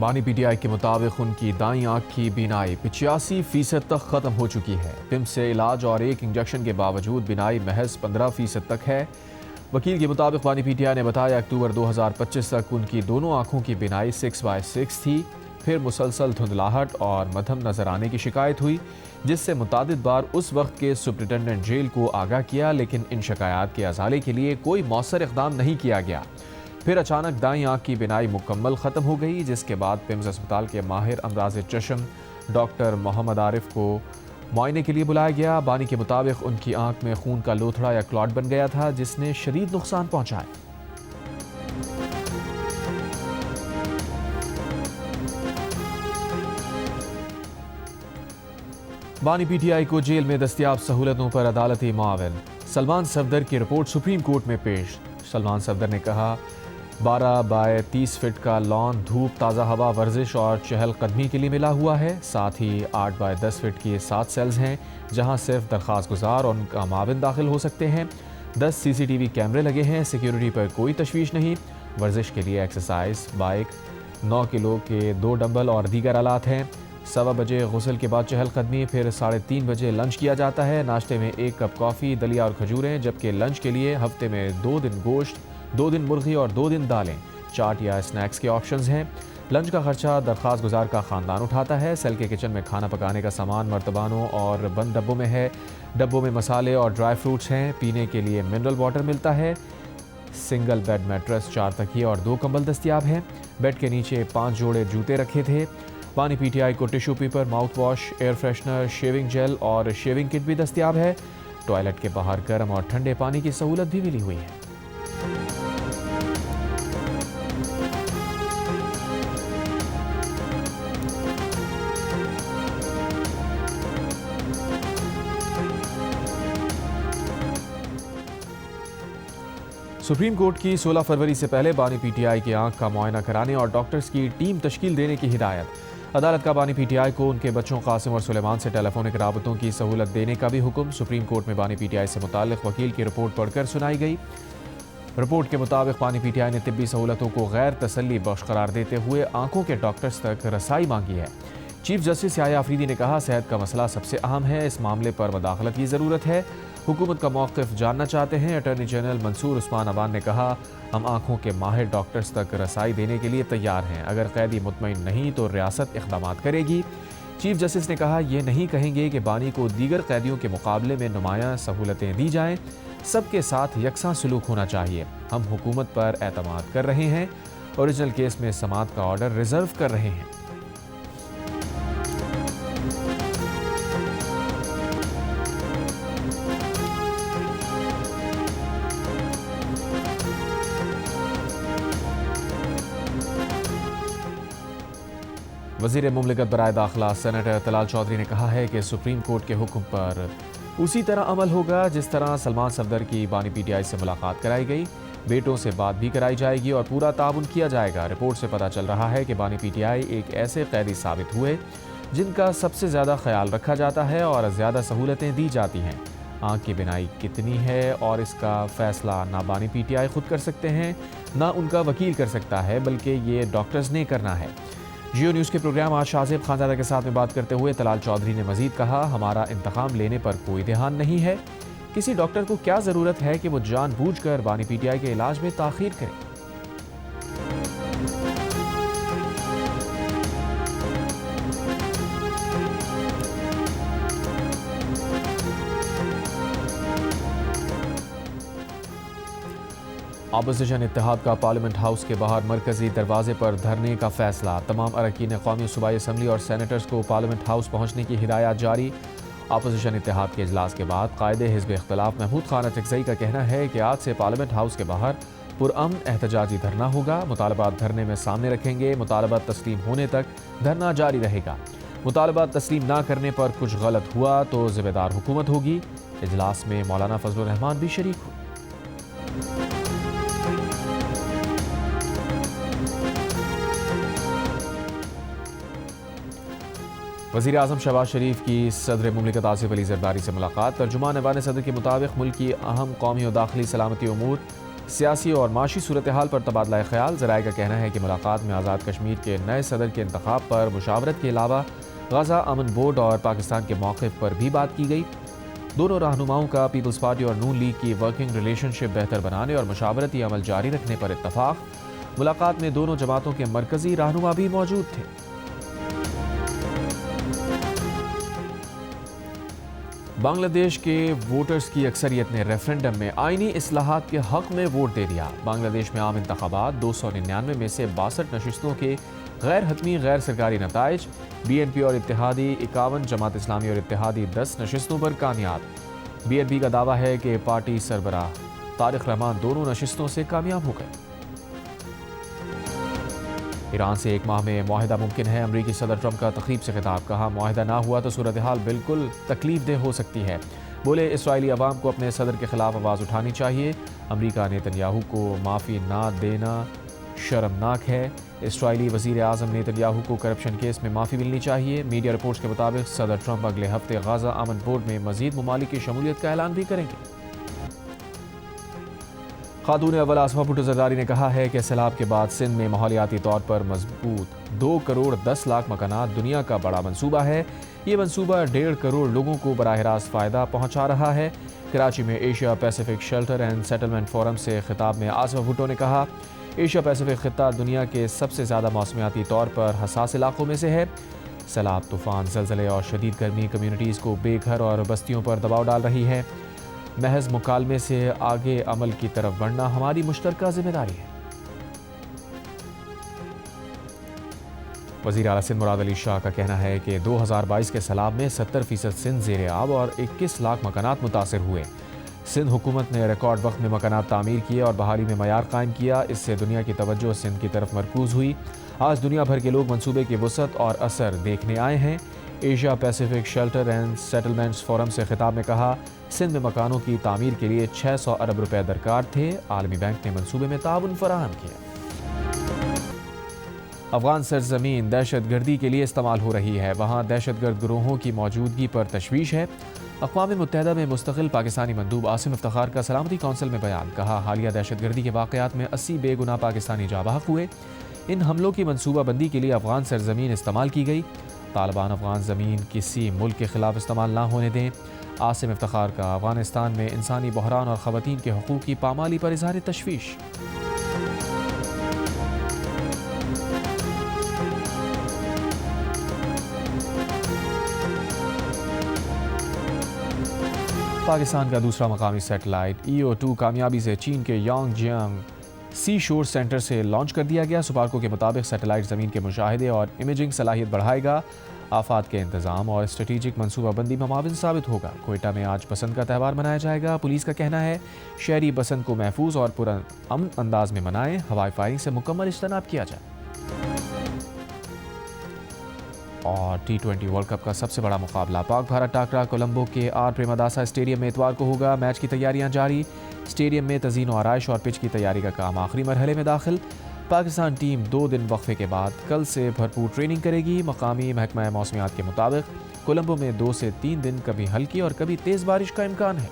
بانی P T I کے مطابق ان کی دائیں آنکھ کی بینائی 85% تک ختم ہو چکی ہے۔ پمپ سے علاج اور ایک انجیکشن کے باوجود بینائی محض 15% تک ہے۔ وکیل کے مطابق بانی پی ٹی آئی نے بتایا اکتوبر 2025 تک ان کی دونوں آنکھوں کی بینائی 6/6 تھی، پھر مسلسل دھندلاہٹ اور مدھم نظر آنے کی شکایت ہوئی، جس سے متعدد بار اس وقت کے سپرنٹنڈنٹ جیل کو آگاہ کیا، لیکن ان شکایات کے ازالے کے لیے کوئی مؤثر اقدام نہیں کیا گیا۔ پھر اچانک دائیں آنکھ کی بینائی مکمل ختم ہو گئی، جس کے بعد پمز اسپتال کے ماہر امراض چشم ڈاکٹر محمد عارف کو معائنے کے لیے بلایا گیا۔ بانی کے مطابق ان کی آنکھ میں خون کا لوتھڑا یا کلاٹ بن گیا تھا، جس نے شدید نقصان پہنچایا۔ بانی پی ٹی آئی کو جیل میں دستیاب سہولتوں پر عدالتی معاون۔ سلمان صفدر کی رپورٹ سپریم کورٹ میں پیش۔ سلمان صفدر نے کہا 12/30 فٹ کا لان دھوپ، تازہ ہوا، ورزش اور چہل قدمی کے لیے ملا ہوا ہے۔ ساتھ ہی 8/10 فٹ کی 7 سیلز ہیں جہاں صرف درخواست گزار اور ان کا معاون داخل ہو سکتے ہیں۔ 10 CCTV کیمرے لگے ہیں، سیکیورٹی پر کوئی تشویش نہیں۔ ورزش کے لیے ایکسرسائز بائک، 9 کلو کے 2 ڈمبل اور دیگر آلات ہیں۔ 1:15 بجے غسل کے بعد چہل قدمی، پھر 3:30 بجے لنچ کیا جاتا ہے۔ ناشتے میں 1 کپ کافی، دلیا اور کھجوریں، جبکہ لنچ کے لیے ہفتے میں 2 دن گوشت، 2 دن مرغی اور 2 دن دالیں۔ چاٹ یا اسنیکس کے آپشنز ہیں۔ لنچ کا خرچہ درخواست گزار کا خاندان اٹھاتا ہے۔ سیل کے کچن میں کھانا پکانے کا سامان مرتبانوں اور بند ڈبوں میں ہے۔ ڈبوں میں مسالے اور ڈرائی فروٹس ہیں۔ پینے کے لیے منرل واٹر ملتا ہے۔ سنگل بیڈ میٹرس، 4 تکیے اور 2 کمبل دستیاب ہیں۔ بیڈ کے نیچے 5 جوڑے جوتے رکھے تھے۔ بانی پی ٹی آئی کو tissue paper, mouthwash, air freshener, shaving gel اور شیونگ کٹ بھی دستیاب ہے۔ ٹوائلٹ کے باہر گرم اور ٹھنڈے پانی کی سہولت بھی ملی ہوئی ہے۔ سپریم کورٹ کی 16 فروری سے پہلے بانی پی ٹی آئی کی آنکھ کا معائنہ کرانے اور ڈاکٹرز کی ٹیم تشکیل دینے کی ہدایت۔ عدالت کا بانی پی ٹی آئی کو ان کے بچوں قاسم اور سلیمان سے ٹیلی فونک رابطوں کی سہولت دینے کا بھی حکم۔ سپریم کورٹ میں بانی پی ٹی آئی سے متعلق وکیل کی رپورٹ پڑھ کر سنائی گئی۔ رپورٹ کے مطابق بانی پی ٹی آئی نے طبی سہولتوں کو غیر تسلی بخش قرار دیتے ہوئے آنکھوں کے ڈاکٹرز تک رسائی مانگی ہے۔ چیف جسٹس یحییٰ آفریدی نے کہا صحت کا مسئلہ سب سے اہم ہے، اس معاملے پر مداخلت کی ضرورت ہے۔ حکومت کا موقف جاننا چاہتے ہیں۔ اٹارنی جنرل منصور عثمان عوان نے کہا ہم آنکھوں کے ماہر ڈاکٹرز تک رسائی دینے کے لیے تیار ہیں، اگر قیدی مطمئن نہیں تو ریاست اقدامات کرے گی۔ چیف جسٹس نے کہا یہ نہیں کہیں گے کہ بانی کو دیگر قیدیوں کے مقابلے میں نمایاں سہولتیں دی جائیں، سب کے ساتھ یکساں سلوک ہونا چاہیے۔ ہم حکومت پر اعتماد کر رہے ہیں، اوریجنل کیس میں سماعت کا آرڈر ریزرو کر رہے ہیں۔ وزیر مملکت برائے داخلہ سینیٹر طلال چودھری نے کہا ہے کہ سپریم کورٹ کے حکم پر اسی طرح عمل ہوگا جس طرح سلمان صفدر کی بانی پی ٹی آئی سے ملاقات کرائی گئی، بیٹوں سے بات بھی کرائی جائے گی اور پورا تعاون کیا جائے گا۔ رپورٹ سے پتہ چل رہا ہے کہ بانی پی ٹی آئی ایک ایسے قیدی ثابت ہوئے جن کا سب سے زیادہ خیال رکھا جاتا ہے اور زیادہ سہولتیں دی جاتی ہیں۔ آنکھ کی بینائی کتنی ہے اور اس کا فیصلہ نہ بانی پی ٹی آئی خود کر سکتے ہیں نہ ان کا وکیل کر سکتا ہے، بلکہ یہ ڈاکٹرز نے کرنا ہے۔ جیو نیوز کے پروگرام آج شاہزیب خانزادہ کے ساتھ میں بات کرتے ہوئے طلال چودھری نے مزید کہا ہمارا انتقام لینے پر کوئی دھیان نہیں ہے، کسی ڈاکٹر کو کیا ضرورت ہے کہ وہ جان بوجھ کر بانی پی ٹی آئی کے علاج میں تاخیر کرے۔ اپوزیشن اتحاد کا پارلیمنٹ ہاؤس کے باہر مرکزی دروازے پر دھرنے کا فیصلہ، تمام اراکین قومی صوبائی اسمبلی اور سینیٹرز کو پارلیمنٹ ہاؤس پہنچنے کی ہدایات جاری۔ اپوزیشن اتحاد کے اجلاس کے بعد قائد حزب اختلاف محمود خان اچکزئی کا کہنا ہے کہ آج سے پارلیمنٹ ہاؤس کے باہر پرامن احتجاجی دھرنا ہوگا، مطالبات دھرنے میں سامنے رکھیں گے، مطالبات تسلیم ہونے تک دھرنا جاری رہے گا، مطالبات تسلیم نہ کرنے پر کچھ غلط ہوا تو ذمہ دار حکومت ہوگی۔ اجلاس میں مولانا فضل الرحمان بھی شریک ہوئے۔ وزیر اعظم شہباز شریف کی صدر مملکت آصف علی زرداری سے ملاقات۔ ترجمان ایوان صدر کے مطابق ملک کی اہم قومی اور داخلی سلامتی امور سیاسی اور معاشی صورتحال پر تبادلہ خیال۔ ذرائع کا کہنا ہے کہ ملاقات میں آزاد کشمیر کے نئے صدر کے انتخاب پر مشاورت کے علاوہ غزہ امن بورڈ اور پاکستان کے موقف پر بھی بات کی گئی۔ دونوں رہنماؤں کا پیپلز پارٹی اور نون لیگ کی ورکنگ ریلیشن شپ بہتر بنانے اور مشاورتی عمل جاری رکھنے پر اتفاق۔ ملاقات میں دونوں جماعتوں کے مرکزی رہنما بھی موجود تھے۔ بنگلہ دیش کے ووٹرز کی اکثریت نے ریفرنڈم میں آئینی اصلاحات کے حق میں ووٹ دے دیا۔ بنگلہ دیش میں عام انتخابات 299 میں سے 62 نشستوں کے غیر حتمی غیر سرکاری نتائج۔ بی این پی اور اتحادی 51، جماعت اسلامی اور اتحادی 10 نشستوں پر کامیاب۔ بی این پی کا دعویٰ ہے کہ پارٹی سربراہ طارق رحمان دونوں نشستوں سے کامیاب ہو گئے۔ ایران سے 1 ماہ میں معاہدہ ممکن ہے۔ امریکی صدر ٹرمپ کا تقریب سے خطاب، کہا معاہدہ نہ ہوا تو صورتحال بالکل تکلیف دہ ہو سکتی ہے۔ بولے اسرائیلی عوام کو اپنے صدر کے خلاف آواز اٹھانی چاہیے۔ امریکہ نیتن یاہو کو معافی نہ دینا شرمناک ہے۔ اسرائیلی وزیر اعظم نیتن یاہو کو کرپشن کیس میں معافی ملنی چاہیے۔ میڈیا رپورٹس کے مطابق صدر ٹرمپ اگلے ہفتے غزہ امن بورڈ میں مزید ممالک کی شمولیت کا اعلان بھی کریں گے۔ خاتون اول آصفہ بھٹو زرداری نے کہا ہے کہ سیلاب کے بعد سندھ میں ماحولیاتی طور پر مضبوط 2 کروڑ 10 لاکھ مکانات دنیا کا بڑا منصوبہ ہے۔ یہ منصوبہ 1.5 کروڑ لوگوں کو براہ راست فائدہ پہنچا رہا ہے۔ کراچی میں Asia Pacific shelter and settlement forum سے خطاب میں آصفہ بھٹو نے کہا، ایشیا پیسیفک خطہ دنیا کے سب سے زیادہ موسمیاتی طور پر حساس علاقوں میں سے ہے۔ سیلاب، طوفان، زلزلے اور شدید گرمی کمیونٹیز کو بے گھر اور بستیوں پر دباؤ ڈال رہی ہے۔ محض مکالمے سے آگے عمل کی طرف بڑھنا ہماری مشترکہ ذمہ داری ہے۔ وزیر اعلیٰ سندھ مراد علی شاہ کا کہنا ہے کہ 2022 کے سیلاب میں 70% سندھ زیر آب اور 21 لاکھ مکانات متاثر ہوئے۔ سندھ حکومت نے ریکارڈ وقت میں مکانات تعمیر کیے اور بحالی میں معیار قائم کیا۔ اس سے دنیا کی توجہ سندھ کی طرف مرکوز ہوئی۔ آج دنیا بھر کے لوگ منصوبے کی وسعت اور اثر دیکھنے آئے ہیں۔ Asia Pacific shelter and settlements forum سے خطاب میں کہا، سندھ میں مکانوں کی تعمیر کے لیے 600 ارب روپے درکار تھے۔ عالمی بینک نے منصوبے میں تعاون فراہم کیا۔ افغان سرزمین دہشت گردی کے لیے استعمال ہو رہی ہے، وہاں دہشت گرد گروہوں کی موجودگی پر تشویش ہے۔ اقوام متحدہ میں مستقل پاکستانی مندوب عاصم افتخار کا سلامتی کونسل میں بیان، کہا حالیہ دہشت گردی کے واقعات میں 80 بے گناہ پاکستانی جاں بحق ہوئے۔ ان حملوں کی منصوبہ بندی کے لیے افغان سرزمین استعمال کی گئی۔ طالبان افغان زمین کسی ملک کے خلاف استعمال نہ ہونے دیں۔ عاصم افتخار کا افغانستان میں انسانی بحران اور خواتین کے حقوق کی پامالی پر اظہار تشویش۔ پاکستان کا دوسرا مقامی سیٹلائٹ EO2 کامیابی سے چین کے یانگ جیانگ سی شور سینٹر سے لانچ کر دیا گیا۔ سپارکو کے مطابق سیٹلائٹ زمین کے مشاہدے اور امیجنگ صلاحیت بڑھائے گا، آفات کے انتظام اور اسٹریٹجک منصوبہ بندی میں معاون ثابت ہوگا۔ کوئٹہ میں آج بسنت کا تہوار منایا جائے گا۔ پولیس کا کہنا ہے شہری بسنت کو محفوظ اور پرامن انداز میں منائیں، ہوائی فائرنگ سے مکمل اجتناب کیا جائے۔ اور T20 ورلڈ کپ کا سب سے بڑا مقابلہ پاک بھارت ٹاکرا کولمبو کے آر پریماداسا اسٹیڈیم میں اتوار کو ہوگا۔ میچ کی تیاریاں جاری، اسٹیڈیم میں تزئین و آرائش اور پچ کی تیاری کا کام آخری مرحلے میں داخل۔ پاکستان ٹیم 2 دن وقفے کے بعد کل سے بھرپور ٹریننگ کرے گی۔ مقامی محکمہ موسمیات کے مطابق کولمبو میں 2 سے 3 دن کبھی ہلکی اور کبھی تیز بارش کا امکان ہے۔